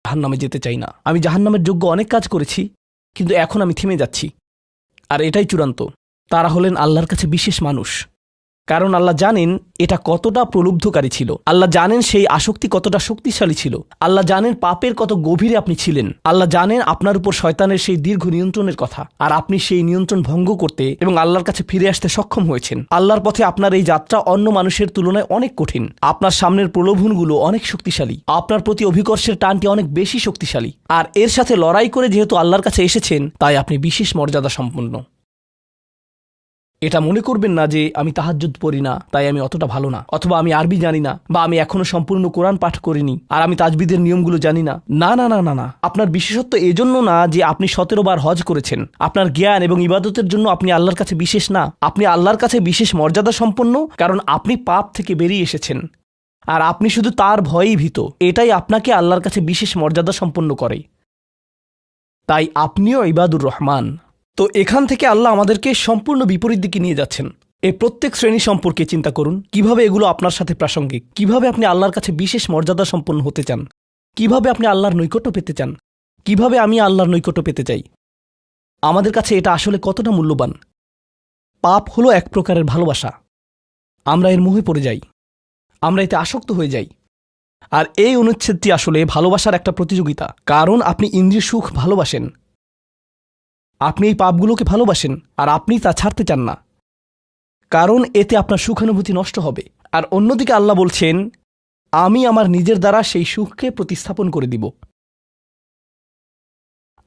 জাহান্নামে যেতে চাই না। আমি জাহান্নামের যোগ্য অনেক কাজ করেছি, কিন্তু এখন আমি থেমে যাচ্ছি। আর এটাই চূড়ান্ত। তারা হলেন আল্লাহর কাছে বিশেষ মানুষ, কারণ আল্লাহ জানেন এটা কতটা প্রলুব্ধকারী ছিল। আল্লাহ জানেন সেই আসক্তি কতটা শক্তিশালী ছিল। আল্লাহ জানেন পাপের কত গভীরে আপনি ছিলেন। আল্লাহ জানেন আপনার উপর শয়তানের সেই দীর্ঘ নিয়ন্ত্রণের কথা, আর আপনি সেই নিয়ন্ত্রণ ভঙ্গ করতে এবং আল্লাহর কাছে ফিরে আসতে সক্ষম হয়েছেন। আল্লাহর পথে আপনার এই যাত্রা অন্য মানুষের তুলনায় অনেক কঠিন। আপনার সামনের প্রলোভনগুলো অনেক শক্তিশালী, আপনার প্রতি অভিকর্ষের টানটি অনেক বেশি শক্তিশালী, আর এর সাথে লড়াই করে যেহেতু আল্লাহর কাছে এসেছেন, তাই আপনি বিশেষ মর্যাদা সম্পন্ন। এটা মনে করবেন না যে আমি তাহাজ্জুদ পড়ি না তাই আমি অতটা ভালো না, অথবা আমি আরবি জানি না, বা আমি এখনো সম্পূর্ণ কোরআন পাঠ করিনি আর আমি তাজবিদের নিয়মগুলো জানি না। না না না না না, আপনার বিশেষত্ব এজন্য না যে আপনি 17 বার হজ করেছেন। আপনার জ্ঞান এবং ইবাদতের জন্য আপনি আল্লাহর কাছে বিশেষ না। আপনি আল্লাহর কাছে বিশেষ মর্যাদা সম্পন্ন, কারণ আপনি পাপ থেকে বেরিয়ে এসেছেন আর আপনি শুধু তার ভয়েই ভীত। এটাই আপনাকে আল্লাহর কাছে বিশেষ মর্যাদা সম্পন্ন করে। তাই আপনিও ইবাদুর রহমান। তো এখান থেকে আল্লাহ আমাদেরকে সম্পূর্ণ বিপরীত দিকে নিয়ে যাচ্ছেন। এই প্রত্যেক শ্রেণী সম্পর্কে চিন্তা করুন, কিভাবে এগুলো আপনার সাথে প্রাসঙ্গিক, কিভাবে আপনি আল্লাহর কাছে বিশেষ মর্যাদা সম্পন্ন হতে চান, কিভাবে আপনি আল্লাহর নৈকট্য পেতে চান, কিভাবে আমি আল্লাহর নৈকট্য পেতে চাই। আমাদের কাছে এটা আসলে কতটা মূল্যবান। পাপ হলো এক প্রকারের ভালোবাসা। আমরা এর মোহে পড়ে যাই, আমরা এতে আসক্ত হয়ে যাই। আর এই অনুচ্ছেদটি আসলে ভালোবাসার একটা প্রতিযোগিতা, কারণ আপনি ইন্দ্রিয় সুখ ভালোবাসেন, আপনি এই পাপগুলোকে ভালোবাসেন, আর আপনি তা ছাড়তে চান না, কারণ এতে আপনার সুখানুভূতি নষ্ট হবে। আর অন্যদিকে আল্লাহ বলছেন, আমি আমার নিজের দ্বারা সেই সুখকে প্রতিস্থাপন করে দিব,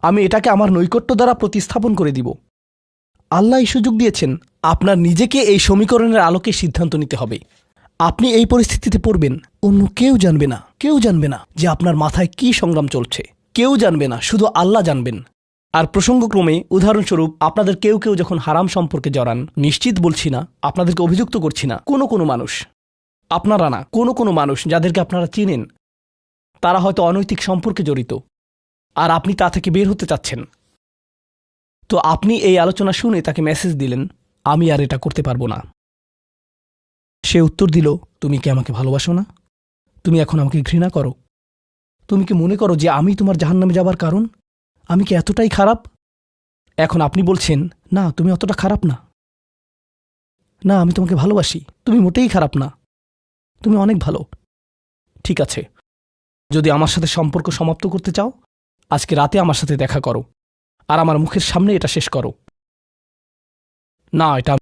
আমি এটাকে আমার নৈকট্য দ্বারা প্রতিস্থাপন করে দিব। আল্লাহ এই সুযোগ দিয়েছেন। আপনার নিজেকে এই সমীকরণের আলোকে সিদ্ধান্ত নিতে হবে। আপনি এই পরিস্থিতিতে পড়বেন, অন্য কেউ জানবে না, কেউ জানবে না যে আপনার মাথায় কি সংগ্রাম চলছে, কেউ জানবে না, শুধু আল্লাহ জানবেন। আর প্রসঙ্গক্রমে উদাহরণস্বরূপ আপনাদের কেউ কেউ যখন হারাম সম্পর্কে জড়ান, নিশ্চিত বলছি না, আপনাদেরকে অভিযুক্ত করছি না, কোনো মানুষ, আপনারা না, কোনো মানুষ যাদেরকে আপনারা চিনেন, তারা হয়তো অনৈতিক সম্পর্কে জড়িত, আর আপনি তা থেকে বের হতে চাচ্ছেন। তো আপনি এই আলোচনা শুনে তাকে মেসেজ দিলেন, আমি আর এটা করতে পারবো না। সে উত্তর দিল, তুমি কি আমাকে ভালোবাসো না? তুমি এখন আমাকে ঘৃণা করো? তুমি কি মনে করো যে আমি তোমার জাহান্নামে যাবার কারণ? আমি কি এতটাই খারাপ? এখন আপনি বলছেন, না তুমি অতটা খারাপ না, না আমি তোমাকে ভালোবাসি, তুমি মোটেই খারাপ না, তুমি অনেক ভালো। ঠিক আছে, যদি আমার সাথে সম্পর্ক সমাপ্ত করতে চাও, আজকে রাতে আমার সাথে দেখা করো, আর আমার মুখের সামনে এটা শেষ করো। না, এটা